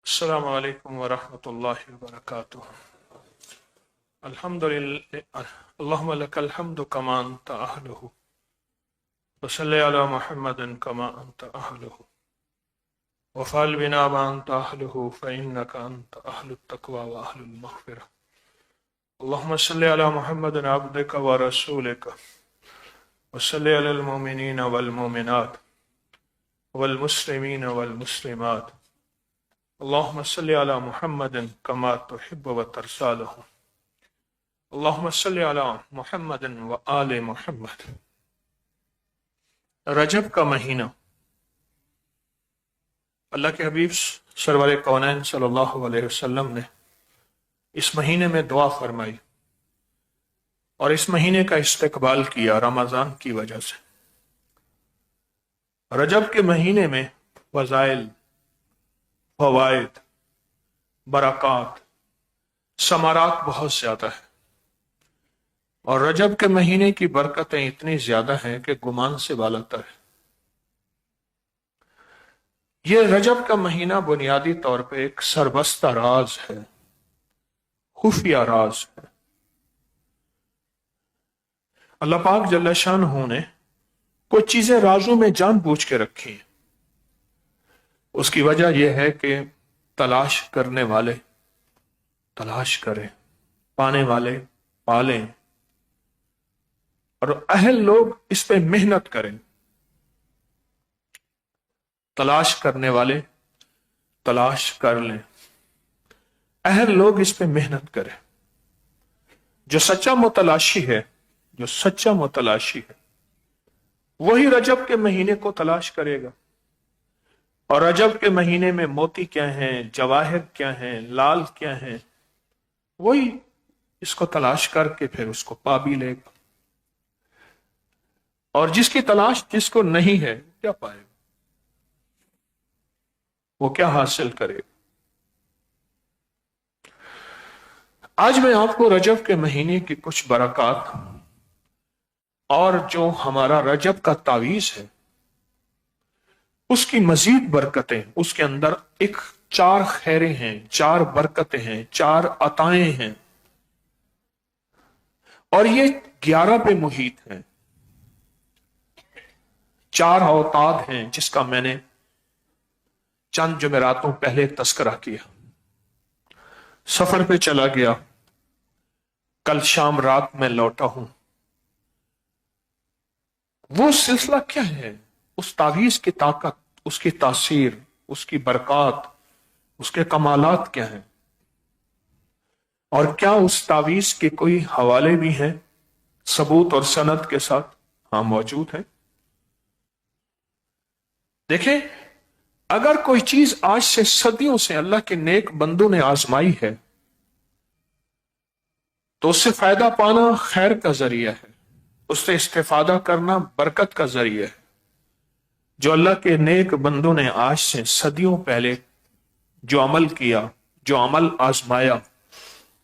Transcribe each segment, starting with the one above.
السلام علیکم ورحمۃ اللہ وبرکاتہ۔ الحمد للہ اللہم لک الحمد کما انت اہلہ وصلی علی محمد کما انت اہلہ وفعل بنا ما انت اہلہ فانک انت اہل التقوی واہل المغفرہ۔ اللہم صلی علی محمد عبدک ورسولک وصلی علی المؤمنین والمؤمنات والمسلمین والمسلمات۔ اللہم صلی علی محمد کما تحب و ترضی له۔ اللہم صلی علی محمد و آل محمد۔ رجب کا مہینہ، اللہ کے حبیب سرور کونین صلی اللہ علیہ وسلم نے اس مہینے میں دعا فرمائی اور اس مہینے کا استقبال کیا رمضان کی وجہ سے۔ رجب کے مہینے میں فضائل، فوائد، برکات، ثمرات بہت زیادہ ہے، اور رجب کے مہینے کی برکتیں اتنی زیادہ ہیں کہ گمان سے بالاتر ہے۔ یہ رجب کا مہینہ بنیادی طور پہ ایک سربستہ راز ہے، خفیہ راز ہے۔ اللہ پاک جل شانہ نے کچھ چیزیں رازوں میں جان بوجھ کے رکھی ہیں۔ اس کی وجہ یہ ہے کہ تلاش کرنے والے تلاش کریں، پانے والے پالیں، اور اہل لوگ اس پہ محنت کریں۔ تلاش کرنے والے تلاش کر لیں، اہل لوگ اس پہ محنت کریں۔ جو سچا متلاشی ہے وہی رجب کے مہینے کو تلاش کرے گا، اور رجب کے مہینے میں موتی کیا ہیں، جواہر کیا ہیں، لال کیا ہیں، وہی اس کو تلاش کر کے پھر اس کو پا بھی لے گا۔ اور جس کی تلاش جس کو نہیں ہے کیا پائے گا، وہ کیا حاصل کرے گا۔ آج میں آپ کو رجب کے مہینے کی کچھ برکات اور جو ہمارا رجب کا تعویذ ہے اس کی مزید برکتیں، اس کے اندر ایک 4 خیریں ہیں، 4 برکتیں ہیں، 4 عطائیں ہیں، اور یہ 11 پہ محیط ہیں۔ 4 اوتاد ہیں جس کا میں نے چند جمعراتوں پہلے تذکرہ کیا۔ سفر پہ چلا گیا، کل شام رات میں لوٹا ہوں۔ وہ سلسلہ کیا ہے، اس تعویذ کی طاقت، اس کی تاثیر، اس کی برکات، اس کے کمالات کیا ہیں، اور کیا اس تعویذ کے کوئی حوالے بھی ہیں ثبوت اور سند کے ساتھ؟ ہاں، موجود ہیں۔ دیکھیں، اگر کوئی چیز آج سے صدیوں سے اللہ کے نیک بندوں نے آزمائی ہے تو اس سے فائدہ پانا خیر کا ذریعہ ہے، اس سے استفادہ کرنا برکت کا ذریعہ ہے۔ جو اللہ کے نیک بندوں نے آج سے صدیوں پہلے جو عمل کیا، جو عمل آزمایا،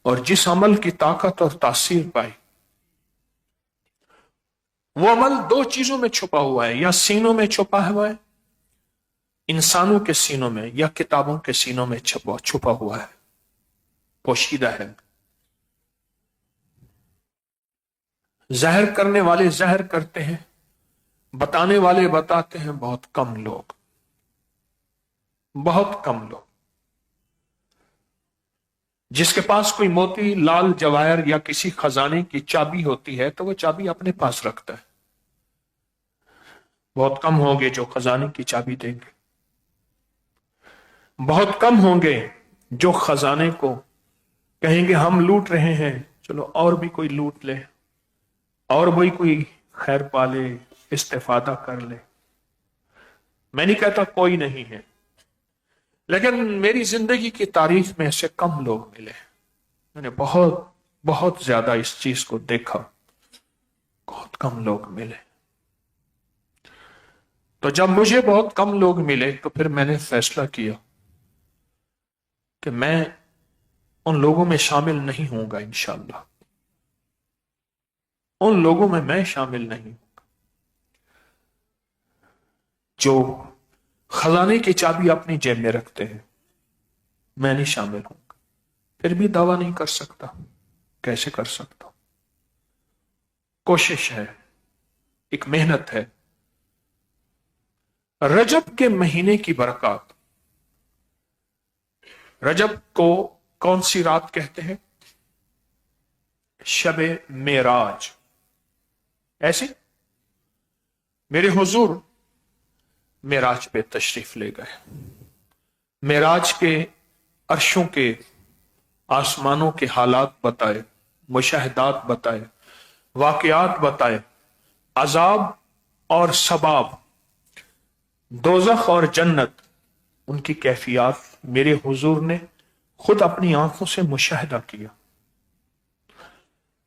اور جس عمل کی طاقت اور تاثیر پائی، وہ عمل 2 چیزوں میں چھپا ہوا ہے، یا سینوں میں چھپا ہوا ہے، انسانوں کے سینوں میں، یا کتابوں کے سینوں میں چھپا ہوا ہے، پوشیدہ ہے۔ ظاہر کرنے والے ظاہر کرتے ہیں، بتانے والے بتاتے ہیں، بہت کم لوگ، بہت کم لوگ۔ جس کے پاس کوئی موتی، لال، جواہر یا کسی خزانے کی چابی ہوتی ہے تو وہ چابی اپنے پاس رکھتا ہے۔ بہت کم ہوں گے جو خزانے کی چابی دیں گے، بہت کم ہوں گے جو خزانے کو کہیں گے ہم لوٹ رہے ہیں، چلو اور بھی کوئی لوٹ لے، اور وہی کوئی خیر پالے، استفادہ کر لے۔ میں نہیں کہتا کوئی نہیں ہے، لیکن میری زندگی کی تاریخ میں ایسے کم لوگ ملے۔ میں نے بہت زیادہ اس چیز کو دیکھا، بہت کم لوگ ملے۔ تو جب مجھے بہت کم لوگ ملے تو پھر میں نے فیصلہ کیا کہ میں ان لوگوں میں شامل نہیں ہوں گا، انشاءاللہ ان لوگوں میں شامل نہیں ہوں گا جو خزانے کی چابی اپنی جیب میں رکھتے ہیں، میں نہیں شامل ہوں گا، پھر بھی دعویٰ نہیں کر سکتا، کیسے کر سکتا ہوں؟ کوشش ہے، ایک محنت ہے۔ رجب کے مہینے کی برکات، رجب کو کون سی رات کہتے ہیں؟ شب معراج۔ ایسے میرے حضور معراج پہ تشریف لے گئے، معراج کے عرشوں کے آسمانوں کے حالات بتائے، مشاہدات بتائے، واقعات بتائے، عذاب اور ثواب، دوزخ اور جنت، ان کی کیفیات میرے حضور نے خود اپنی آنکھوں سے مشاہدہ کیا۔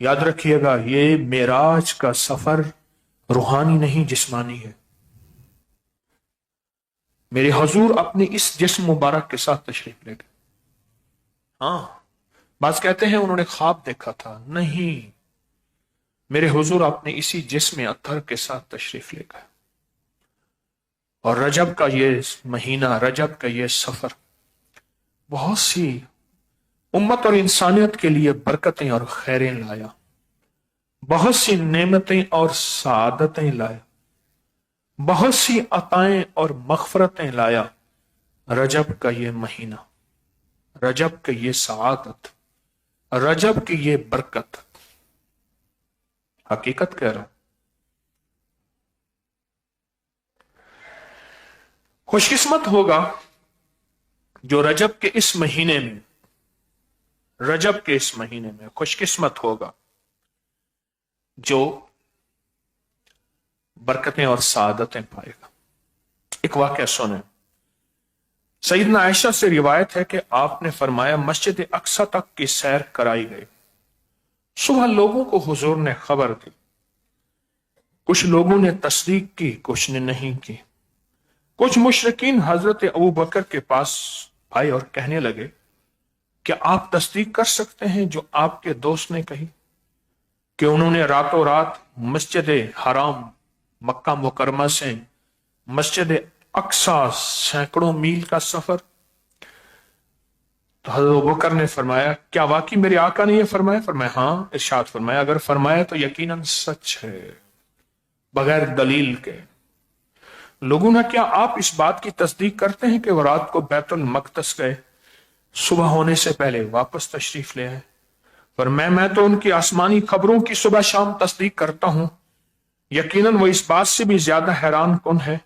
یاد رکھیے گا، یہ معراج کا سفر روحانی نہیں، جسمانی ہے۔ میرے حضور اپنی اس جسم مبارک کے ساتھ تشریف لے گئے۔ ہاں، بعض کہتے ہیں انہوں نے خواب دیکھا تھا، نہیں، میرے حضور اپنے اسی جسم اطہر کے ساتھ تشریف لے گئے۔ اور رجب کا یہ مہینہ، رجب کا یہ سفر بہت سی امت اور انسانیت کے لیے برکتیں اور خیریں لایا، بہت سی نعمتیں اور سعادتیں لایا، بہت سی عطائیں اور مغفرتیں لایا۔ رجب کا یہ مہینہ، رجب کا یہ سعادت، رجب کی یہ برکت، حقیقت کہہ رہا ہوں۔ خوش قسمت ہوگا جو رجب کے اس مہینے میں، رجب کے اس مہینے میں خوش قسمت ہوگا جو برکتیں اور سعادتیں پائے گا۔ ایک واقعہ سنیں، سیدنا عائشہ سے روایت ہے کہ آپ نے فرمایا مسجد اقصی تک کی سیر کرائی گئی۔ صبح لوگوں کو حضور نے خبر دی، کچھ لوگوں نے تصدیق کی، کچھ نے نہیں کی۔ کچھ مشرکین حضرت ابو بکر کے پاس آئے اور کہنے لگے، کیا آپ تصدیق کر سکتے ہیں جو آپ کے دوست نے کہی کہ انہوں نے راتوں رات مسجد حرام مکہ مکرمہ سے مسجد اقصی سینکڑوں میل کا سفر؟ تو حضرت ابوبکر نے فرمایا، کیا واقعی میرے آقا نے یہ فرمایا؟ فرمایا ہاں۔ ارشاد فرمایا، اگر فرمایا تو یقیناً سچ ہے، بغیر دلیل کے۔ لوگوں نے، کیا آپ اس بات کی تصدیق کرتے ہیں کہ وہ رات کو بیت المقدس گئے، صبح ہونے سے پہلے واپس تشریف لے آئے؟ فرمایا میں تو ان کی آسمانی خبروں کی صبح شام تصدیق کرتا ہوں، یقیناً وہ اس بات سے بھی زیادہ حیران کن ہے،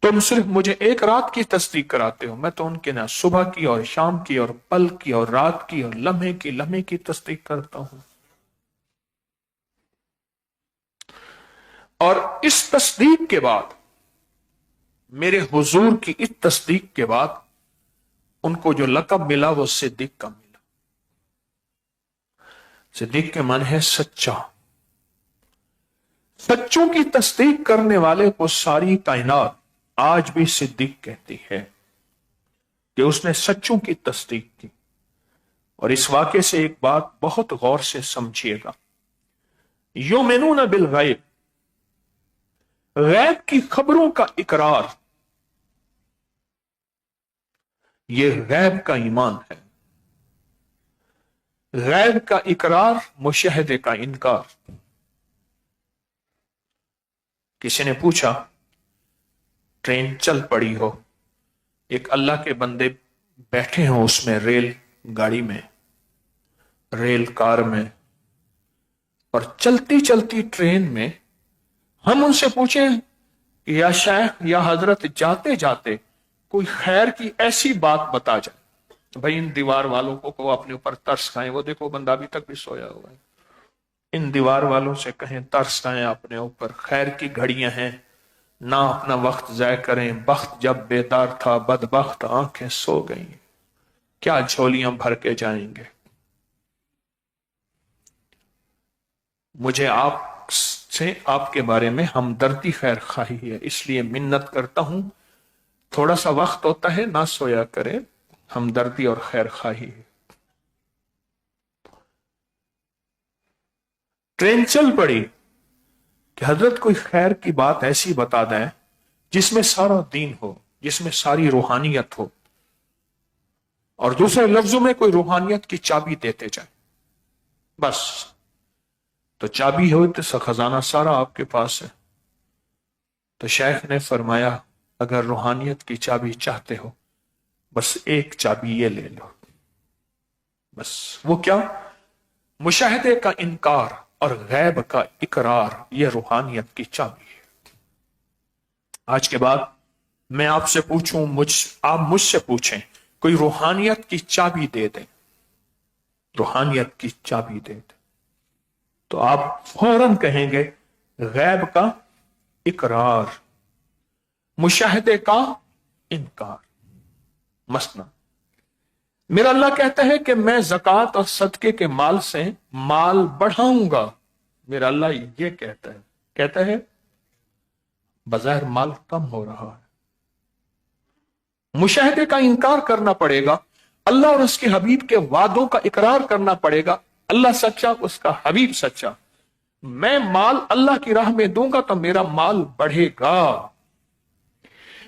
تم صرف مجھے ایک رات کی تصدیق کراتے ہو، میں تو ان کے نہ صبح کی اور شام کی اور پل کی اور رات کی اور لمحے کی تصدیق کرتا ہوں۔ اور اس تصدیق کے بعد، میرے حضور کی اس تصدیق کے بعد، ان کو جو لقب ملا وہ صدیق کا ملا۔ صدیق کے معنی ہے سچا۔ سچوں کی تصدیق کرنے والے کو ساری کائنات آج بھی صدیق کہتی ہے کہ اس نے سچوں کی تصدیق کی۔ اور اس واقعے سے ایک بات بہت غور سے سمجھیے گا، یؤمنون بالغیب، غیب کی خبروں کا اقرار، یہ غیب کا ایمان ہے۔ غیب کا اقرار، مشاہدے کا انکار۔ کسی نے پوچھا، ٹرین چل پڑی ہو، ایک اللہ کے بندے بیٹھے ہوں اس میں، ریل گاڑی میں، ریل کار میں، اور چلتی چلتی ٹرین میں ہم ان سے پوچھیں کہ یا شیخ یا حضرت، جاتے جاتے کوئی خیر کی ایسی بات بتا جائے، بھائی ان دیوار والوں کو اپنے اوپر ترس کھائیں، وہ دیکھو بندہ ابھی تک بھی سویا ہوا ہے، ان دیوار والوں سے کہیں ترس کھائیں اپنے اوپر، خیر کی گھڑیاں ہیں، نہ اپنا وقت ضائع کریں، بخت جب بیدار تھا بدبخت آنکھیں سو گئیں، کیا جھولیاں بھر کے جائیں گے۔ مجھے آپ سے آپ کے بارے میں ہمدردی خیر خواہی ہے، اس لیے منت کرتا ہوں، تھوڑا سا وقت ہوتا ہے نہ سویا کرے، ہمدردی اور خیر خواہی ہے۔ ٹرین چل پڑی کہ حضرت کوئی خیر کی بات ایسی بتا دیں جس میں سارا دین ہو، جس میں ساری روحانیت ہو۔ और दूसरे लफ्जों में कोई रूहानियत की चाबी देते जाए, बस। तो चाबी हो तो खजाना सारा आपके पास है। तो शेख ने फरमाया अगर रूहानियत की चाबी चाहते हो, बस एक चाबी ये ले लो, बस। वो क्या? मुशाहिदे का इनकार और गैब का इकरार, ये रूहानियत की चाबी है। आज के बाद मैं आपसे पूछूं, आप मुझसे पूछें, कोई रूहानियत की चाबी दे दे, रूहानियत की चाबी दे दे, तो आप फौरन कहेंगे गैब का इकरार, मुशाहिदे का इनकार। मसला मेरा अल्लाह कहता है कि मैं ज़कात और सदके के माल से माल बढ़ाऊंगा। मेरा अल्लाह ये कहता है बज़ाहिर माल कम हो रहा है। मुशाहिदे का इनकार करना पड़ेगा, अल्लाह और उसके हबीब के वादों का इकरार करना पड़ेगा। अल्लाह सच्चा, उसका हबीब सच्चा। मैं माल अल्लाह की राह में दूंगा तो मेरा माल बढ़ेगा।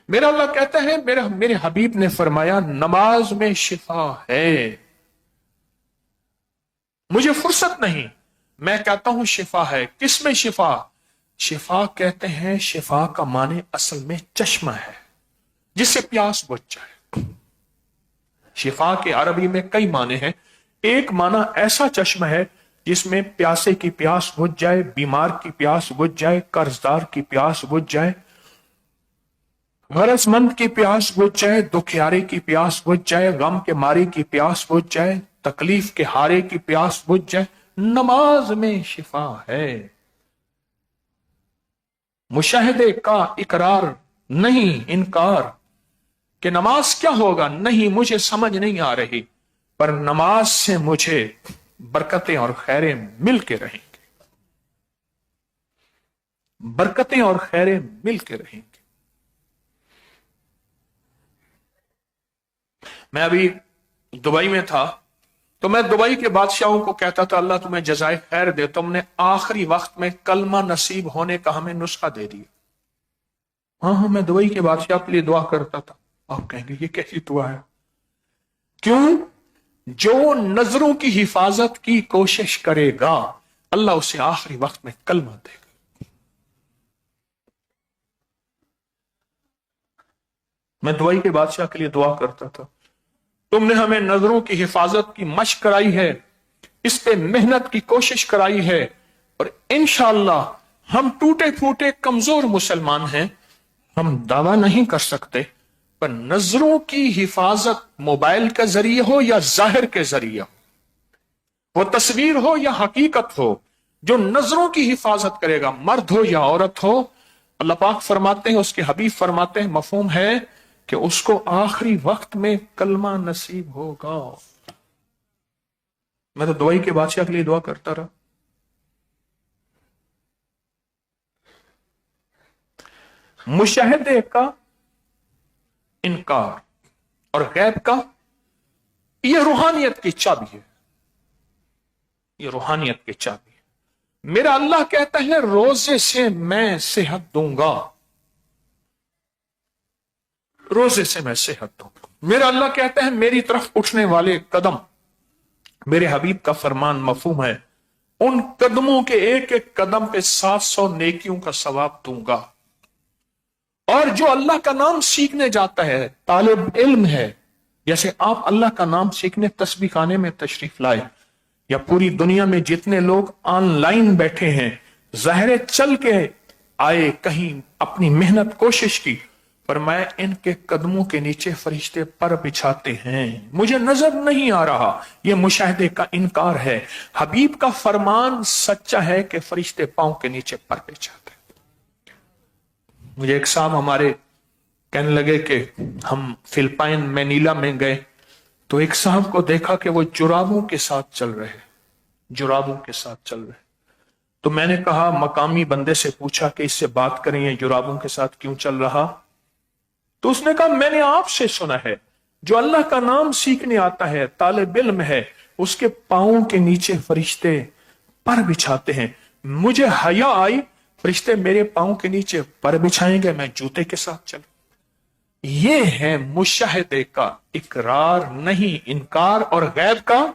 मेरा अल्लाह कहता है, मेरे हबीब ने फरमाया नमाज में शिफा है। मुझे फुर्सत नहीं, मैं कहता हूं शिफा है। किस में शिफा? शिफा कहते हैं, शिफा का माने असल में चश्मा है, जिससे प्यास बुझ जाए। शिफा के अरबी में कई माने हैं। एक माना ऐसा चश्मा है जिसमें प्यासे की प्यास बुझ जाए, बीमार की प्यास बुझ जाए, कर्जदार की प्यास बुझ जाए, गरजमंद की प्यास बुझ जाए, दुखियारे की प्यास बुझ जाए, गम के मारे की प्यास बुझ जाए, तकलीफ के हारे की प्यास बुझ जाए। नमाज में शिफा है। मुशाहिदे का इकरार नहीं, इनकार कि नमाज क्या होगा, नहीं मुझे समझ नहीं आ रही, पर नमाज से मुझे बरकतें और खैरें मिल के रहेंगे, बरकतें और खैरें मिल के रहेंगे। मैं अभी दुबई में था, तो मैं दुबई के बादशाहों को कहता था अल्लाह तुम्हें जज़ाए खैर दे, तुमने आखिरी वक्त में कलमा नसीब होने का हमें नुस्खा दे दिया। हाँ, मैं दुबई के बादशाह के लिए दुआ करता था। आप कहेंगे ये कैसी दुआ है? क्यों? जो नजरों की हिफाजत की कोशिश करेगा, अल्लाह उसे आखिरी वक्त में कलमा देगा। मैं दुबई के बादशाह के लिए दुआ करता था, तुमने हमें नजरों की हिफाजत की मशक कराई है, इस पे मेहनत की कोशिश कराई है, और इंशाअल्लाह हम टूटे फूटे कमजोर मुसलमान हैं, हम दावा नहीं कर सकते, पर नजरों की हिफाजत मोबाइल के जरिए हो या जाहिर के जरिए हो, वो तस्वीर हो या हकीकत हो, जो नजरों की हिफाजत करेगा, मर्द हो या औरत हो, अल्लाह पाक फरमाते हैं, उसके हबीब फरमाते हैं, मफहूम है कि उसको आखिरी वक्त में कलमा नसीब होगा। मैं तो दुबई के बादशाह के लिए दुआ करता रहा। मुशाहिदे का इनकार और गैब का, यह रूहानियत की चाबी है, यह रूहानियत की चाबी है। मेरा अल्लाह कहता है रोजे से मैं सेहत दूंगा, रोजे से मैं सेहत दूंगा। मेरा अल्लाह कहता है मेरी तरफ उठने वाले कदम, मेरे हबीब का फरमान मफहूम है, उन कदमों के एक एक कदम पे 700 नेकियों का सवाब दूंगा। और जो अल्लाह का नाम सीखने जाता है, तालिब इल्म है, जैसे आप अल्लाह का नाम सीखने तस्बीह खाने में तशरीफ लाए, या पूरी दुनिया में जितने लोग ऑनलाइन बैठे हैं, ज़ाहिर चल के आए, कहीं अपनी मेहनत कोशिश की, पर मैं इनके कदमों के नीचे फरिश्ते पर बिछाते हैं, मुझे नजर नहीं आ रहा। यह मुशाहिदे का इनकार है। हबीब का फरमान सच्चा है कि फरिश्ते पांव के नीचे पर बिछाते हैं। मुझे एक साहब हमारे कहने लगे कि हम फिलिपाइन मैनीला में गए, तो एक साहब को देखा कि वो जुराबों के साथ चल रहे, जुराबों के साथ चल रहे। तो मैंने कहा, मकामी बंदे से पूछा कि इससे बात करें, ये जुराबों के साथ क्यों चल रहा? तो उसने कहा मैंने आपसे सुना है, जो अल्लाह का नाम सीखने आता है, तालिब इल्म है, उसके पांवों के नीचे फरिश्ते पर बिछाते हैं। मुझे हया आई, फरिश्ते मेरे पांव के नीचे पर बिछाएंगे, मैं जूते के साथ चलूं। ये है मुशाहिदे का इकरार, नहीं इनकार, और गैब का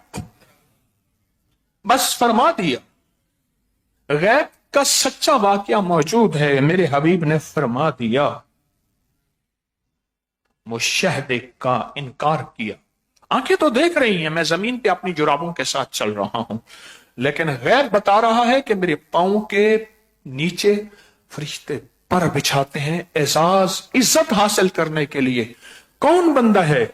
बस फरमा दिया। गैब का सच्चा वाकया मौजूद है, मेरे हबीब ने फरमा दिया। मुशाहिदे का इनकार किया। आंखें तो देख रही हैं, मैं जमीन पे अपनी जुराबों के साथ चल रहा हूं, लेकिन गैब बता रहा है कि मेरे पांव के नीचे फरिश्ते पर बिछाते हैं एजाज इज्जत हासिल करने के लिए। कौन बंदा है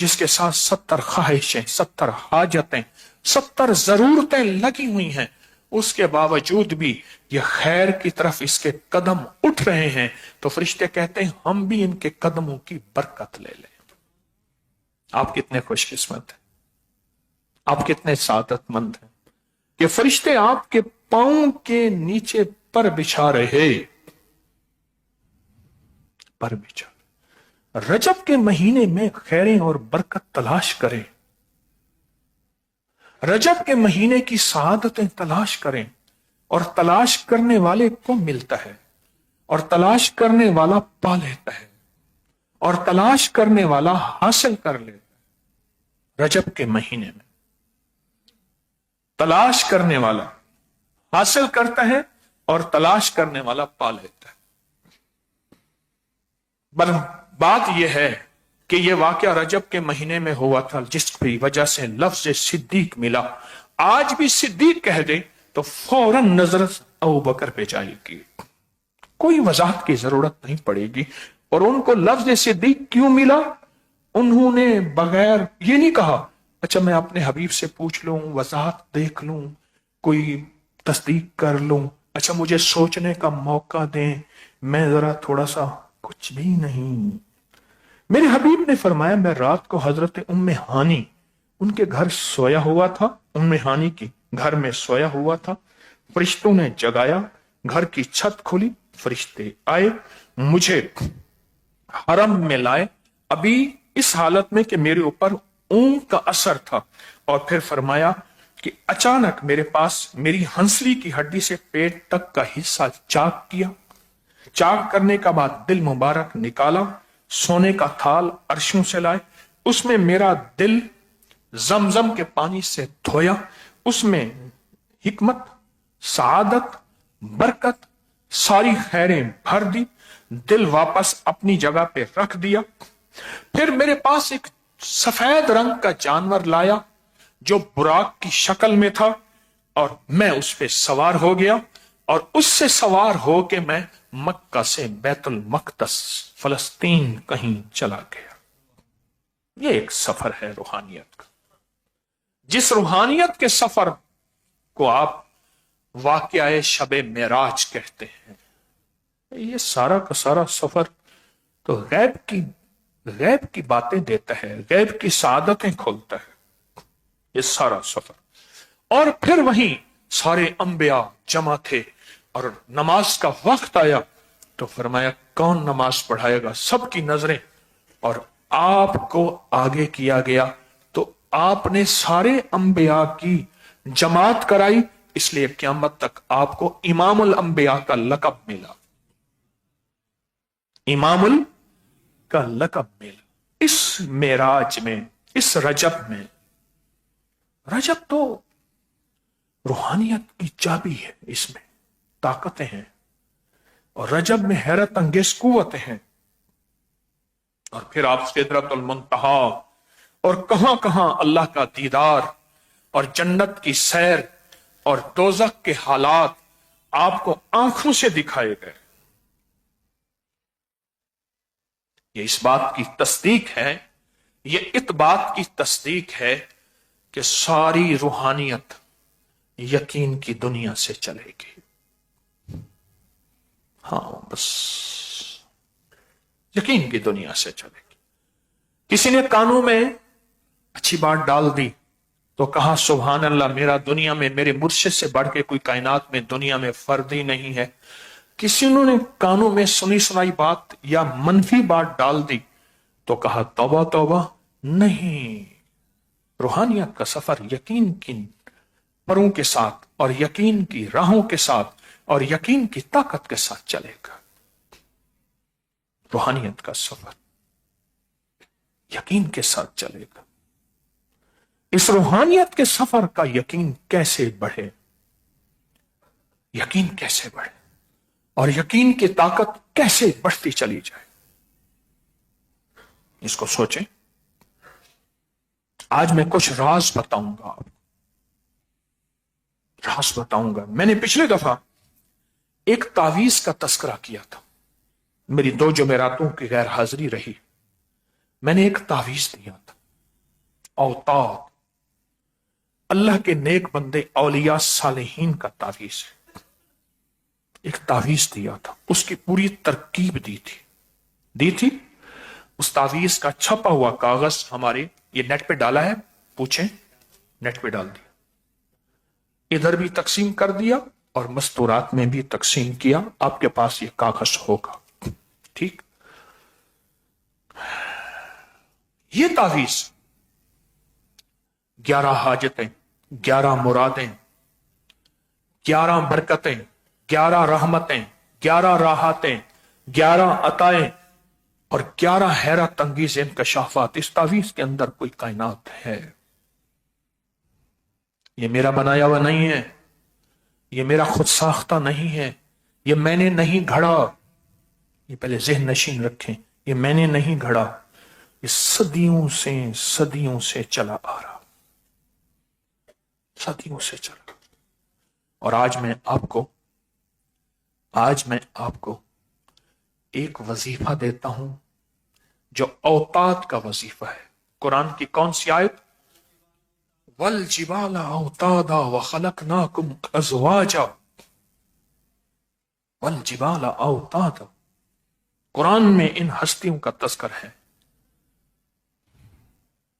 जिसके साथ 70 ख्वाहिशें, 70 हाजतें, 70 जरूरतें लगी हुई हैं, उसके बावजूद भी ये खैर की तरफ इसके कदम उठ रहे हैं, तो फरिश्ते कहते हैं हम भी इनके कदमों की बरकत ले लें। आप कितने खुशकिस्मत हैं, आप कितने सादतमंद हैं कि फरिश्ते आपके पांव के नीचे पर बिछा रहे, पर बिछा। रजब के महीने में खैरें और बरकत तलाश करें, रजब के महीने की सआदतें तलाश करें, और तलाश करने वाले को मिलता है, और तलाश करने वाला पा लेता है, और तलाश करने वाला हासिल कर लेता है। रजब के महीने में तलाश करने वाला हासिल करता है, और तलाश करने वाला पा लेता है। पर बात यह है कि यह वाकया रजब के महीने में हुआ था, जिसकी वजह से लफ्ज सिद्दीक मिला। आज भी सिद्दीक कह दे तो फौरन नजर अबू बकर पे जाएगी, कोई वजाहत की जरूरत नहीं पड़ेगी। और उनको लफ्ज सिद्दीक क्यों मिला? उन्होंने बगैर ये नहीं कहा अच्छा मैं अपने हबीब से पूछ लूं, वजाहत देख लूं, कोई तस्दीक कर लूं, अच्छा मुझे सोचने का मौका दें, मैं जरा थोड़ा सा, कुछ भी नहीं। मेरे हबीब ने फरमाया मैं रात को हजरत उम्मे हानी उनके घर सोया हुआ था, उम्मे हानी की घर में सोया हुआ था। फरिश्तों ने जगाया, घर की छत खुली, फरिश्ते आए, मुझे हरम में लाए, अभी इस हालत में कि मेरे ऊपर ऊंग का असर था। और फिर फरमाया कि अचानक मेरे पास मेरी हंसली की हड्डी से पेट तक का हिस्सा चाक किया, चाक करने का बाद दिल मुबारक निकाला, सोने का थाल अर्शों से लाए, उसमें मेरा दिल जमजम के पानी से धोया, उसमें हिकमत, सआदत, बरकत, सारी खैरें भर दी, दिल वापस अपनी जगह पे रख दिया। फिर मेरे पास एक सफेद रंग का जानवर लाया जो बुराक की शक्ल में था, और मैं उस पे सवार हो गया, और उससे सवार हो के मैं मक्का से बैतुल मक़दस फलस्तीन कहीं चला गया। ये एक सफर है रूहानियत का। जिस रूहानियत के सफर को आप वाक़या शबे मेराज कहते हैं, ये सारा का सारा सफर तो गैब की बातें देता है, गैब की सादतें खोलता है, ये सारा सफर। और फिर वहीं सारे अंबिया जमा थे, और नमाज का वक्त आया तो फरमाया कौन नमाज पढ़ाएगा, सबकी नजरें और आपको आगे किया गया, तो आपने सारे अंबिया की जमात कराई, इसलिए क़यामत तक आपको इमामुल अंबिया का लक़ब मिला, इमामुल का लक़ब मिला। इस मेराज में, इस रजब में, रजब तो रूहानियत की चाबी है, इसमें ताकतें हैं, और रजब में हैरत अंगेज कुव्वतें हैं। और फिर आप सिदरतुल मुंतहा और कहां कहां अल्लाह का दीदार और जन्नत की सैर और दोज़ख के हालात आपको आंखों से दिखाए गए। ये इस बात की तस्दीक है, ये इस बात की तस्दीक है कि सारी रूहानियत यकीन की दुनिया से चलेगी। हाँ, बस यकीन की दुनिया से चलेगी। किसी ने कानों में अच्छी बात डाल दी तो कहा सुभान अल्लाह, मेरा दुनिया में मेरे मुर्शिद से बढ़ के कोई कायनात में दुनिया में फर्द ही नहीं है। किसी ने कानों में सुनी सुनाई बात या मनफी बात डाल दी तो कहा तौबा तौबा। नहीं, रूहानियत का सफर यकीन की परों के साथ और यकीन की राहों के साथ और यकीन की ताकत के साथ चलेगा। रूहानियत का सफर यकीन के साथ चलेगा। इस रूहानियत के सफर का यकीन कैसे बढ़े, यकीन कैसे बढ़े और यकीन की ताकत कैसे बढ़ती चली जाए, इसको सोचें। आज मैं कुछ राज बताऊंगा आपको, राज बताऊंगा। मैंने पिछले दफा एक तावीज का तस्करा किया था, मेरी 2 जुमेरातों की गैर हाजिरी रही। मैंने एक तावीज दिया था, औताद, अल्लाह के नेक बंदे औलिया सालेहीन का तावीज है। एक तावीज दिया था, उसकी पूरी तरकीब दी थी। उस तावीज का छपा हुआ कागज हमारे ये नेट पे डाला है, पूछें, नेट पे डाल दिया, इधर भी तकसीम कर दिया और मस्तूरात में भी तकसीम किया। आपके पास ये कागज होगा, ठीक। ये तावीज 11 हाजतें, 11 मुरादें, 11 बरकतें, 11 रहमतें, 11 राहतें, 11 अताएं और 11 हैरत अंगीज इंकशाफात इस तावीज के अंदर कोई कायनात है। ये मेरा बनाया हुआ नहीं है, ये मेरा खुद साख्ता नहीं है, ये मैंने नहीं घड़ा। ये पहले ज़हन नशीन रखें, ये मैंने नहीं घड़ा, ये सदियों से चला आ रहा, सदियों से चला। और आज मैं आपको एक वजीफा देता हूं जो औताद का वजीफा है। कुरान की कौन सी आयत? वल जिबाला औतादा व खलकनाकुम अज़वाजा, वल जिबाला औतादा। कुरान में इन हस्तियों का तस्कर है।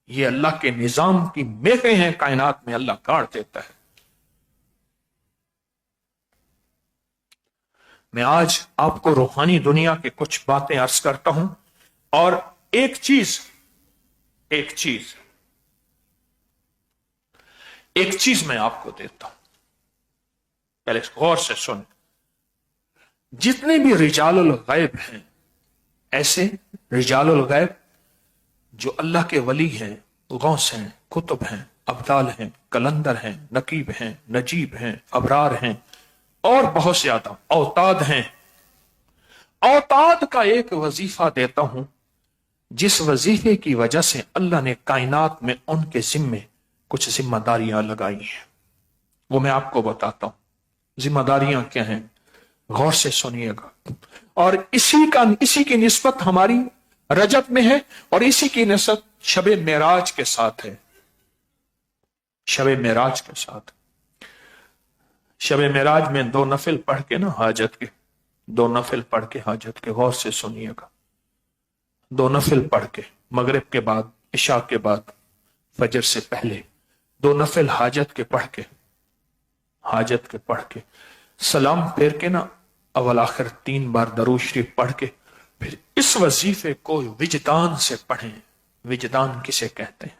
ये अल्लाह के निजाम की मेखें हैं, कायनात में अल्लाह गाड़ देता है। मैं आज आपको रूहानी दुनिया की कुछ बातें अर्ज करता हूं और एक चीज मैं आपको देता हूं, पहले गौर से सुन। जितने भी रिजालुल गैब हैं, ऐसे रिजालुल गैब जो अल्लाह के वली हैं, गौस हैं, कुतुब हैं, अब्दाल हैं, कलंदर हैं, नकीब हैं, नजीब हैं, अबरार हैं और बहुत ज्यादा औताद हैं। औताद का एक वजीफा देता हूं जिस वजीफे की वजह से अल्लाह ने कायनात में उनके जिम्मे कुछ जिम्मेदारियां लगाई हैं। वो मैं आपको बताता हूं। जिम्मेदारियां क्या हैं, गौर से सुनिएगा। और इसी की निस्बत हमारी रजब में है और इसी की निस्बत शबे मेराज के साथ है। शबे मेराज के साथ, शबे मेराज में 2 नफिल पढ़ के ना, हाजत के 2 नफिल पढ़ के, हाजत के, गौर से सुनिएगा। 2 नफिल पढ़ के, मगरिब के बाद, इशा के बाद, फजर से पहले 2 नफिल हाजत के पढ़ के, हाजत के पढ़ के, सलाम फेर के ना, अवल आखिर 3 बार दरूद शरीफ पढ़ के, फिर इस वजीफे को विजदान से पढ़ें। विजदान किसे कहते हैं?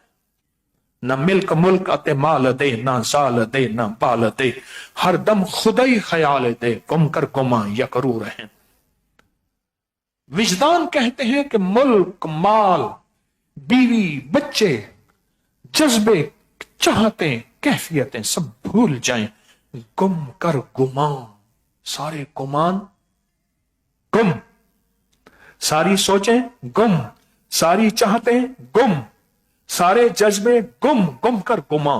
न मिल्क मुल्क अते माल दे, ना जाल दे, ना बाल दे, हर दम खुदाई ख्याल दे, गुम कर गुमा या करू रहें। विजदान कहते हैं कि मुल्क, माल, बीवी, बच्चे, जज्बे, चाहते, कैफियतें सब भूल जाएं, गुम कर गुमान, सारे गुमान गुम, सारी सोचें गुम, सारी चाहतें गुम, सारे जज्बे गुम, गुम कर गुमा,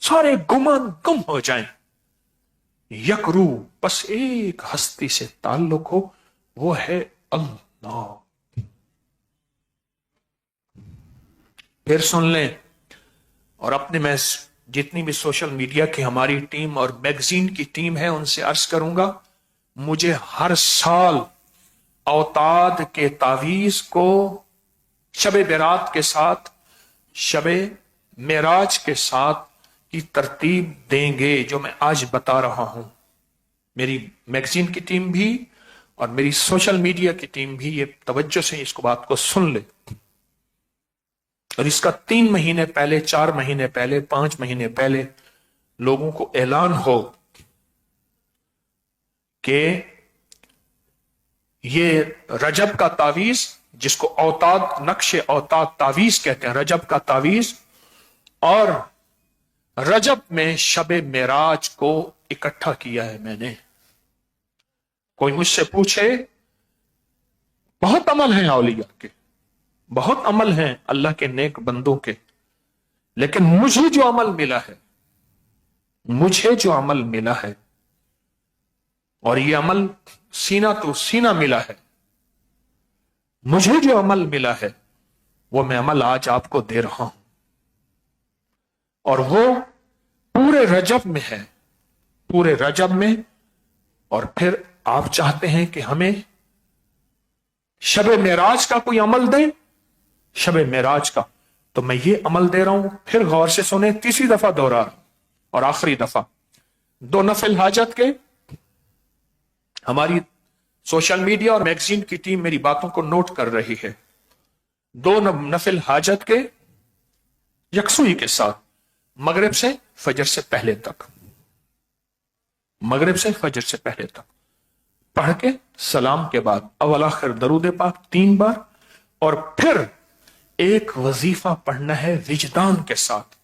सारे गुमान गुम हो जाएं। यकरू, बस एक हस्ती से ताल्लुक हो, वो है अल्लाह। फिर सुन लें, और अपने मैं जितनी भी सोशल मीडिया की हमारी टीम और मैगजीन की टीम है उनसे अर्ज करूंगा, मुझे हर साल औताद के तावीज को शबे बेरात के साथ, शबे मेराज के साथ की तरतीब देंगे जो मैं आज बता रहा हूं। मेरी मैगजीन की टीम भी और मेरी सोशल मीडिया की टीम भी ये तवज्जो से इसको बात को सुन ले और इसका 3 महीने पहले, 4 महीने पहले, 5 महीने पहले लोगों को ऐलान हो कि ये रजब का तावीज جس کو اوتاد نقش اوتاد تعویز کہتے ہیں، رجب کا تعویز، اور رجب میں شب معراج کو اکٹھا کیا ہے میں نے۔ کوئی مجھ سے پوچھے، بہت عمل ہیں اولیاء کے، بہت عمل ہیں اللہ کے نیک بندوں کے، لیکن مجھے جو عمل ملا ہے، مجھے جو عمل ملا ہے، اور یہ عمل سینہ تو سینہ ملا ہے، مجھے جو عمل ملا ہے وہ میں عمل آج آپ کو دے رہا ہوں، اور وہ پورے رجب میں ہے، پورے رجب میں۔ اور پھر آپ چاہتے ہیں کہ ہمیں شب معراج کا کوئی عمل دیں، شب معراج کا، تو میں یہ عمل دے رہا ہوں۔ پھر غور سے سنیں، تیسری دفعہ دوہرا رہا ہوں اور آخری دفعہ۔ 2 نفل حاجت کے، ہماری سوشل میڈیا اور میگزین کی ٹیم میری باتوں کو نوٹ کر رہی ہے، 2 نفل حاجت کے یکسوئی کے ساتھ، مغرب سے فجر سے پہلے تک، مغرب سے فجر سے پہلے تک پڑھ کے سلام کے بعد اول آخر درود پاک 3 بار، اور پھر ایک وظیفہ پڑھنا ہے وجدان کے ساتھ،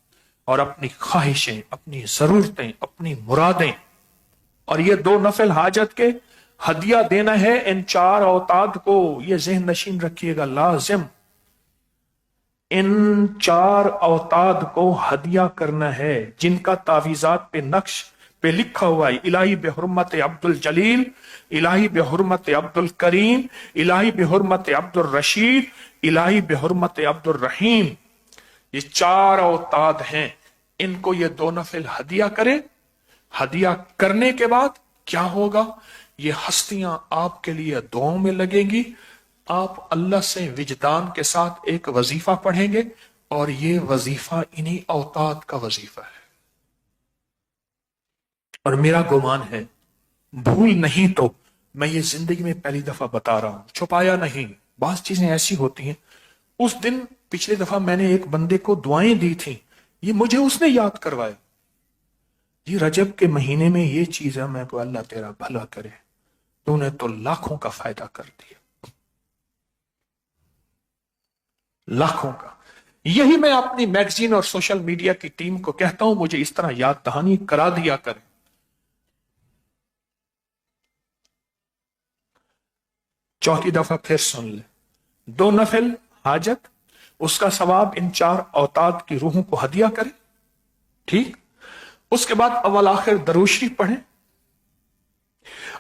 اور اپنی خواہشیں، اپنی ضرورتیں، اپنی مرادیں، اور یہ 2 نفل حاجت کے ہدیہ دینا ہے ان 4 اوتاد کو۔ یہ ذہن نشین رکھیے گا، لازم ان 4 اوتاد کو ہدیہ کرنا ہے، جن کا تعویذات پہ نقش پہ لکھا ہوا ہے، الہی بحرمت عبد الجلیل، الہی بحرمت عبد الکریم، الہی بحرمت عبد الرشید، الہی بحرمت عبد الرحیم۔ یہ 4 اوتاد ہیں، ان کو یہ 2 نفل ہدیہ کریں۔ ہدیہ کرنے کے بعد کیا ہوگا؟ یہ ہستیاں آپ کے لیے دعاؤں میں لگیں گی، آپ اللہ سے وجدان کے ساتھ ایک وظیفہ پڑھیں گے، اور یہ وظیفہ انہی اوتاد کا وظیفہ ہے۔ اور میرا گمان ہے، بھول نہیں تو میں یہ زندگی میں پہلی دفعہ بتا رہا ہوں، چھپایا نہیں۔ بعض چیزیں ایسی ہوتی ہیں، اس دن پچھلے دفعہ میں نے ایک بندے کو دعائیں دی تھیں، یہ مجھے اس نے یاد کروایا، یہ رجب کے مہینے میں یہ چیز ہے، میں کو اللہ تیرا بھلا کرے، تو نے تو لاکھوں کا فائدہ کر دیا، لاکھوں کا۔ یہی میں اپنی میگزین اور سوشل میڈیا کی ٹیم کو کہتا ہوں، مجھے اس طرح یاد دہانی کرا دیا کرے۔ چوتھی دفعہ پھر سن لے، 2 نفل حاجت، اس کا ثواب ان 4 اوتاد کی روحوں کو ہدیہ کرے، ٹھیک؟ اس کے بعد اول آخر درود شریف پڑھیں،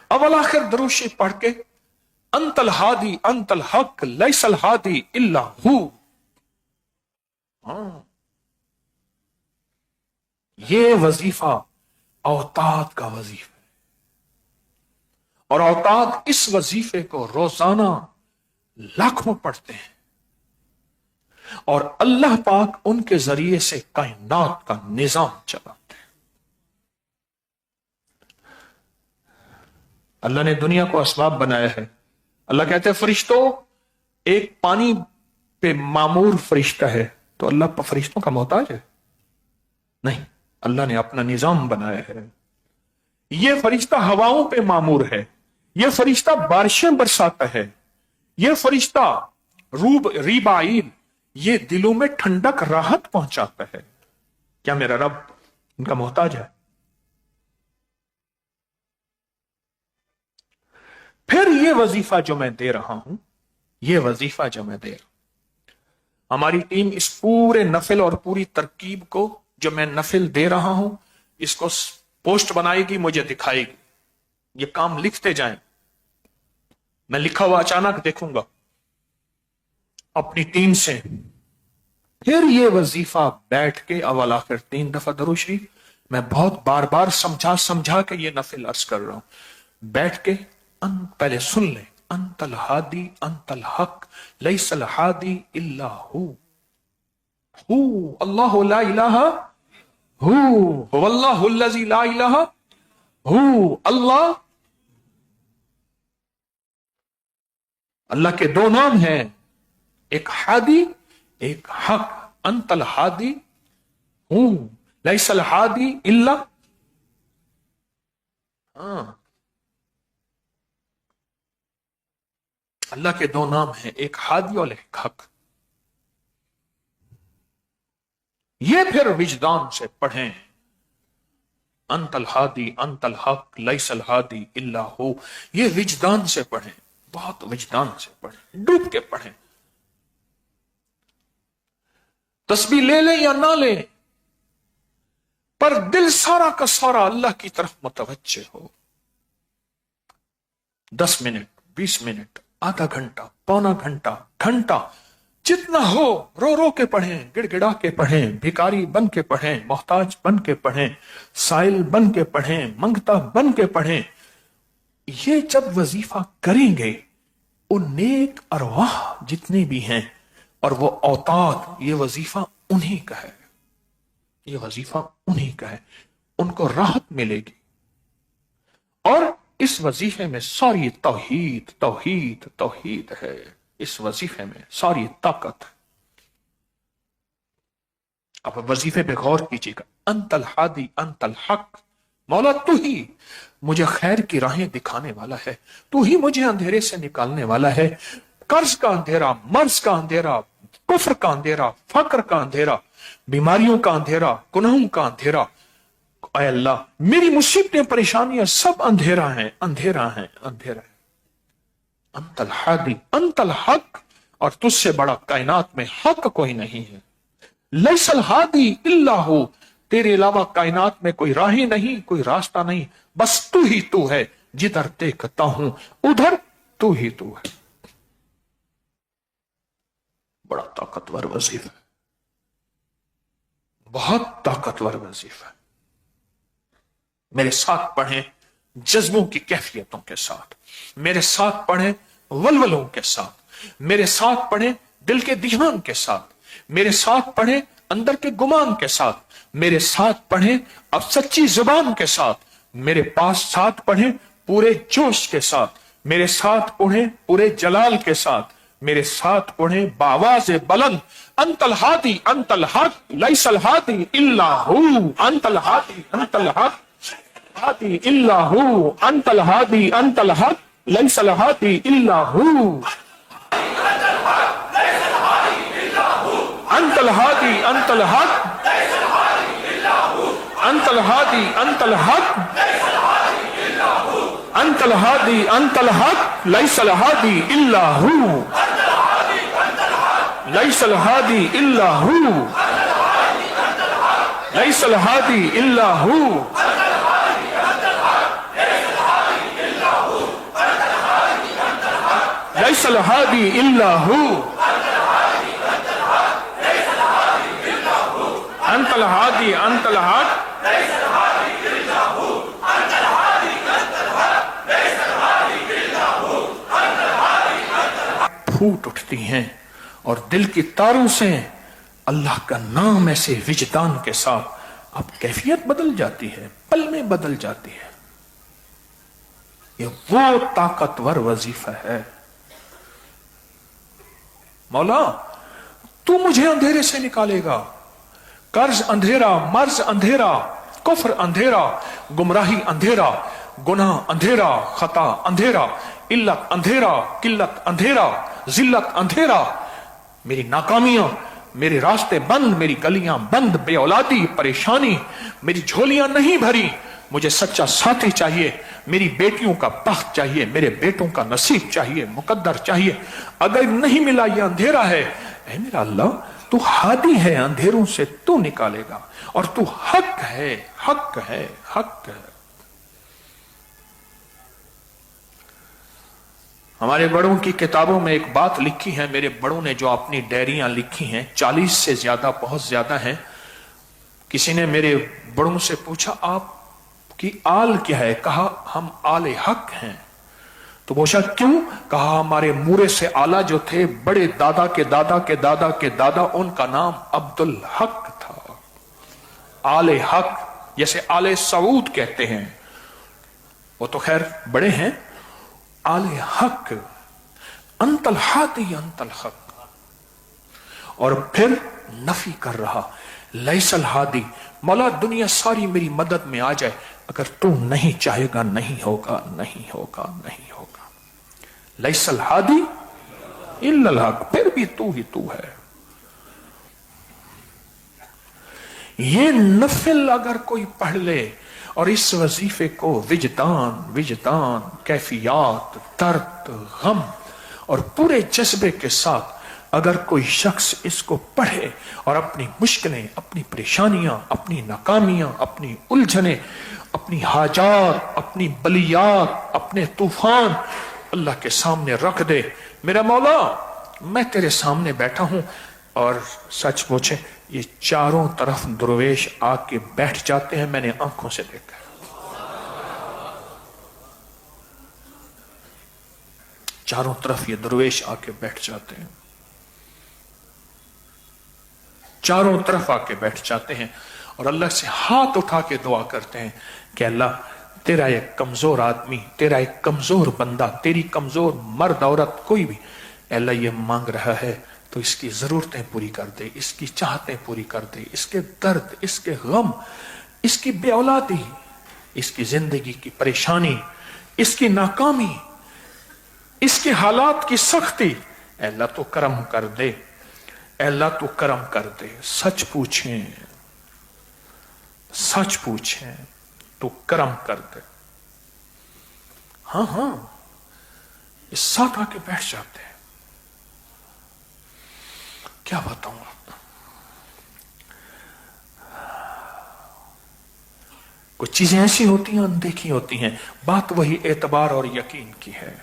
اول آخر درود شریف پڑھ کے انت الہادی انت الحق لیس الہادی الا ہو، یہ وظیفہ اوتاد کا وظیفہ ہے، اور اوتاد اس وظیفے کو روزانہ لاکھوں پڑھتے ہیں، اور اللہ پاک ان کے ذریعے سے کائنات کا نظام چلاتے ہیں۔ اللہ نے دنیا کو اسباب بنایا ہے، اللہ کہتے ہیں فرشتوں، ایک پانی پہ معمور فرشتہ ہے، تو اللہ فرشتوں کا محتاج ہے؟ نہیں، اللہ نے اپنا نظام بنایا ہے۔ یہ فرشتہ ہواؤں پہ معمور ہے، یہ فرشتہ بارشیں برساتا ہے، یہ فرشتہ ریبائل، یہ دلوں میں ٹھنڈک راحت پہنچاتا ہے۔ کیا میرا رب ان کا محتاج ہے؟ پھر یہ وظیفہ جو میں دے رہا ہوں، یہ وظیفہ جو میں دے رہا ہوں، ہماری ٹیم اس پورے نفل اور پوری ترکیب کو جو میں نفل دے رہا ہوں، اس کو پوسٹ بنائے گی، مجھے دکھائے گی، یہ کام لکھتے جائیں، میں لکھا ہوا اچانک دیکھوں گا اپنی ٹیم سے۔ پھر یہ وظیفہ بیٹھ کے اول آخر 3 دفعہ درود شریف، میں بہت بار بار سمجھا کے یہ نفل عرض کر رہا ہوں، بیٹھ کے پہلے سن لیں، انت الہادی انت الحق لیس الہادی الا ہو، اللہ لا الہ هو اللہ الذی لا الہ هو، اللہ کے 2 نام ہیں، ایک ہادی ایک حق، انت الہادی ہوں لیس الہادی الا، अल्लाह के दो नाम हैं, एक हादी और एक हक। ये फिर विजदान से पढ़ें, अंतल हादी अंतल हक लैसल हादी इल्ला हु। ये विजदान से पढ़ें, बहुत विजदान से पढ़ें, डूब के पढ़ें। तस्बीह ले लें या ना लें, पर दिल सारा का सारा अल्लाह की तरफ मुतवज्जे हो। 10 मिनट, 20 मिनट, आधा घंटा, पौना घंटा, घंटा, जितना हो रो रो के पढ़ें, गिड़गिड़ा के पढ़ें, भिखारी बन के पढ़ें, मोहताज बन के पढ़ें, साइल बन के पढ़ें, मंगता बन के पढ़ें। ये जब वजीफा करेंगे, वो नेक अरवाह जितने भी हैं और वो औताद, ये वजीफा उन्हीं का है, ये वजीफा उन्हीं का है, उनको राहत मिलेगी। और इस वजीफे में सारी तौहीद तौहीद तौहीद है, इस वजीफे में सारी ताकत है। अब वजीफे पे गौर कीजिएगा। अंतल हादी अंतल हक, मौला तू ही मुझे खैर की राहें दिखाने वाला है, तू ही मुझे अंधेरे से निकालने वाला है। कर्ज का अंधेरा, मर्ज का अंधेरा, कुफ्र का अंधेरा, फक्र का अंधेरा, बीमारियों का अंधेरा, गुनाहों का अंधेरा, ऐ अल्लाह मेरी मुसीबतें परेशानियां सब अंधेरा है, अंधेरा है, अंधेरा है। अंतल हादी अंतल हक, और तुझसे बड़ा कायनात में हक कोई नहीं है। लैसल हादी इल्ला हु, तेरे अलावा कायनात में कोई राह नहीं, कोई रास्ता नहीं, बस तू ही तू है। जिधर देखता हूं उधर तू ही तू है। बड़ा ताकतवर वजीफा है, बहुत ताकतवर वजीफा है। मेरे साथ पढ़ें जज्बों की कैफियतों के साथ, मेरे साथ पढ़ें वलवलों के साथ, मेरे साथ पढ़ें दिल के दिहान के साथ, मेरे साथ पढ़ें अंदर के गुमान के साथ, मेरे साथ पढ़ें अब सच्ची जुबान के साथ, मेरे पास साथ पढ़ें पूरे जोश के साथ, मेरे साथ पढ़ें पूरे जलाल के साथ, मेरे साथ पढ़ें बावाज़ बुलंद। अंतल हादी अंतल हक लैसल हादी इल्ला हु, अंतल हादी अंतल हक हादी इल्ला हु, अंतल हादी अंतल हक लैसल हादी इल्ला हु, अंतल हादी अंतल हक अंतल हादी अंतल हक अंतल हादी अंतल हक लैसल हादी इल्ला हु, लैसल हादी इल्ला हु, लैसल हादी इल्ला हु, लैसल हादी इल्ला हु, अंतल हादी अंतल हक फूट उठती हैं और दिल की तारों से अल्लाह का नाम ऐसे विजदान के साथ अब कैफियत बदल जाती है, पल में बदल जाती है। ये वो ताकतवर वजीफा है। मौला तू मुझे अंधेरे से निकालेगा, कर्ज अंधेरा, मर्ज अंधेरा, कुफ्र अंधेरा, गुमराही अंधेरा, गुनाह अंधेरा, खता अंधेरा, इल्लत अंधेरा, किल्लत अंधेरा, जिल्लत अंधेरा, मेरी नाकामियां, मेरे रास्ते बंद, मेरी गलियां बंद, बेऔलादी, परेशानी, मेरी झोलियां नहीं भरी, मुझे सच्चा साथी चाहिए, मेरी बेटियों का बख्त चाहिए, मेरे बेटों का नसीब चाहिए, मुकद्दर चाहिए। अगर नहीं मिला, यह अंधेरा है, ऐ मेरा अल्लाह तू हादी है, अंधेरों से तू निकालेगा, और तू हक है, हक है, हक है। हमारे बड़ों की किताबों में एक बात लिखी है, मेरे बड़ों ने जो अपनी डायरियां लिखी हैं, 40 से ज्यादा, बहुत ज्यादा हैं। किसी ने मेरे बड़ों से पूछा आपकी आल क्या है? कहा हम आले हक हैं। तो पूछा क्यों? कहा हमारे मूरे से आला जो थे, बड़े दादा के दादा के दादा के दादा, उनका नाम अब्दुल हक था। आले हक, जैसे आले सऊद कहते हैं, वो तो खैर बड़े हैं। आले हक, अंतल हादी अंतल हक। और फिर नफी कर रहा, लैसल हादी, मौला दुनिया सारी मेरी मदद में आ जाए, अगर तू नहीं चाहेगा नहीं होगा, नहीं होगा, नहीं होगा। लैसल हादी इल्लल हक, फिर भी तू ही तू है। ये नफिल अगर कोई पढ़ ले और इस वजीफे को विजदान कैफियत, दर्द, गम और पूरे जज्बे के साथ अगर कोई शख्स इसको पढ़े और अपनी मुश्किलें, अपनी परेशानियां, अपनी नाकामियां, अपनी उलझने, अपनी हाजात, अपनी बलियात, अपने तूफान अल्लाह के सामने रख दे, मेरा मौला मैं तेरे सामने बैठा हूं, और सच पूछे ये चारों तरफ दुर्वेश आके बैठ जाते हैं, मैंने आंखों से देखा। चारों तरफ ये दुर्वेश आके बैठ जाते हैं, चारों तरफ आके बैठ जाते हैं और अल्लाह से हाथ उठा के दुआ करते हैं कि अल्लाह तेरा एक कमजोर आदमी, तेरा एक कमजोर बंदा, तेरी कमजोर मर्द औरत कोई भी अल्लाह ये मांग रहा है तो इसकी जरूरतें पूरी कर दे, इसकी चाहतें पूरी कर दे, इसके दर्द, इसके गम, इसकी बेऔलादी, इसकी जिंदगी की परेशानी, इसकी नाकामी, इसके हालात की सख्ती, अल्लाह तो करम कर दे, अल्लाह तो करम कर दे। सच पूछें तो करम कर दे। हाँ इस साथ आके बैठ जाते हैं। क्या बताऊं आपको, कुछ चीजें ऐसी होती हैं, अनदेखी होती हैं, बात वही एतबार और यकीन की है।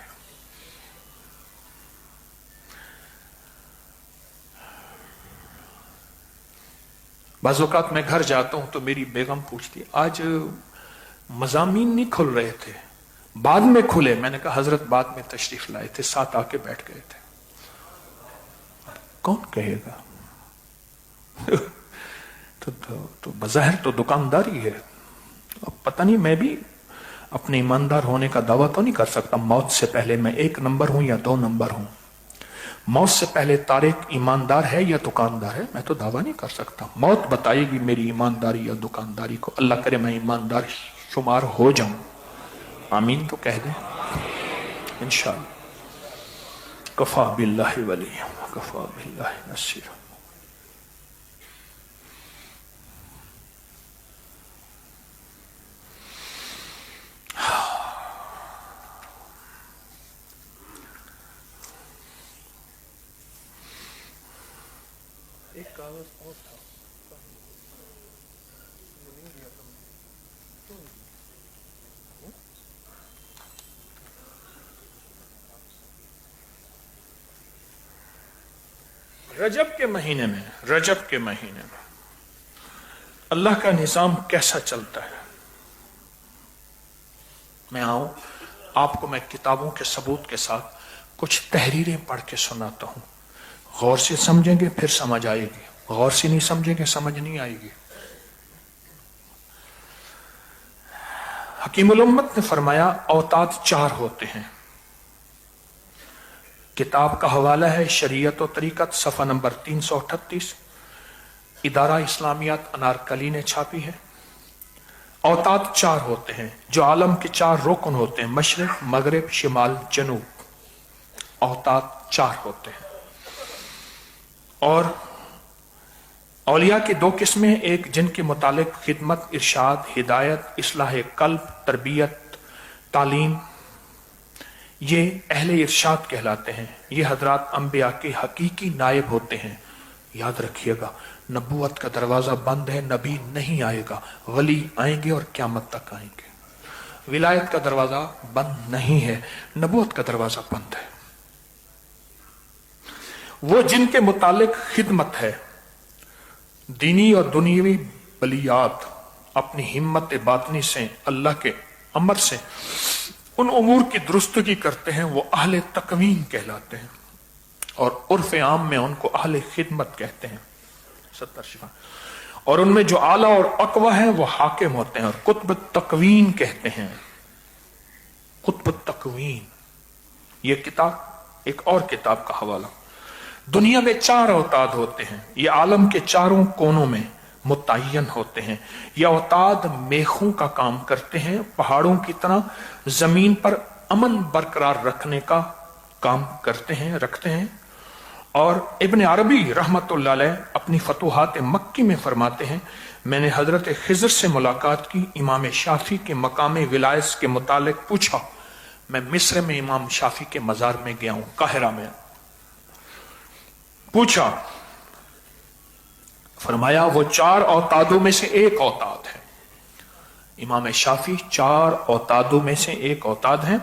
बाज़ औक़ात मैं घर जाता हूं तो मेरी बेगम पूछती, आज मज़ामीन नहीं खुल रहे थे, बाद में खुले। मैंने कहा हजरत बाद में तशरीफ लाए थे, साथ आके बैठ गए थे। कौन कहेगा? तो बज़ाहिर तो दुकानदारी है। अब पता नहीं, मैं भी अपने ईमानदार होने का दावा तो नहीं कर सकता। मौत से पहले मैं 1 नंबर हूं या 2 नंबर हूं। मौत से पहले तारिक ईमानदार है या दुकानदार है, मैं तो दावा नहीं कर सकता। मौत बताएगी मेरी ईमानदारी या दुकानदारी को। अल्लाह करे मैं ईमानदार शुमार हो जाऊं। आमीन तो कह दे इंशाअल्लाह। कफा बिल्लाहि वलिया कफा बिल्लाहि नसीरा। एक कागज और था, रजब के महीने में अल्लाह का निजाम कैसा चलता है। मैं आऊं आपको, मैं किताबों के सबूत के साथ कुछ तहरीरें पढ़ के सुनाता हूं। गौर से समझेंगे फिर समझ आएगी, गौर से नहीं समझेंगे समझ नहीं आएगी। हकीमुल उम्मत ने फरमाया औताद 4 होते हैं। किताब का हवाला है शरीयत और तरीकत, सफ़ा नंबर 338, इदारा इस्लामियात अनारकली ने छापी है। औताद 4 होते हैं जो आलम के 4 रुकन होते हैं, मशरिक, मगरिब, शिमाल, जनूब। औताद 4 होते हैं। और औलिया की 2 किस्में, एक जिनके मुतालिक खिदमत, इरशाद, हिदायत, इस्लाह कल्ब, तरबियत, तालीम, ये अहले इरशाद कहलाते हैं। ये हजरात अंबिया के हकीकी नायब होते हैं। याद रखिएगा, नबूवत का दरवाजा बंद है, नबी नहीं आएगा, वली आएंगे और क़यामत तक आएंगे। विलायत का दरवाजा बंद नहीं है, नबूवत का दरवाजा बंद है। वो जिनके मुतालिक खिदमत है, दीनी और दुनियावी बलियात, अपनी हिम्मत बातनी से, अल्लाह के अमर से उन उमूर की दुरुस्तगी करते हैं, वो अहले तकवीन कहलाते हैं। और उर्फ आम में उनको अहले खिदमत कहते हैं। 70 शिफा। और उनमें जो आला और अकवा है वो हाकिम होते हैं और कुतुब तकवीन कहते हैं। कुतुब तकवीन, ये किताब, एक और किताब का हवाला। दुनिया में 4 औताद होते हैं, ये आलम के चारों कोनों में मुतय्यन होते हैं। ये औताद मेखों का काम करते हैं, पहाड़ों की तरह जमीन पर अमन बरकरार रखने का काम करते हैं, रखते हैं। اور ابن عربی رحمتہ اللہ علیہ اپنی فتوحات مکی میں فرماتے ہیں میں نے حضرت خضر سے ملاقات کی، امام شافعی کے مقام ولایت کے متعلق پوچھا۔ میں مصر میں امام شافعی کے مزار میں گیا ہوں، قاہرہ میں، پوچھا، فرمایا وہ 4 اوتادوں میں سے ایک اوتاد ہے۔ امام شافعی 4 اوتادوں میں سے ایک اوتاد ہیں۔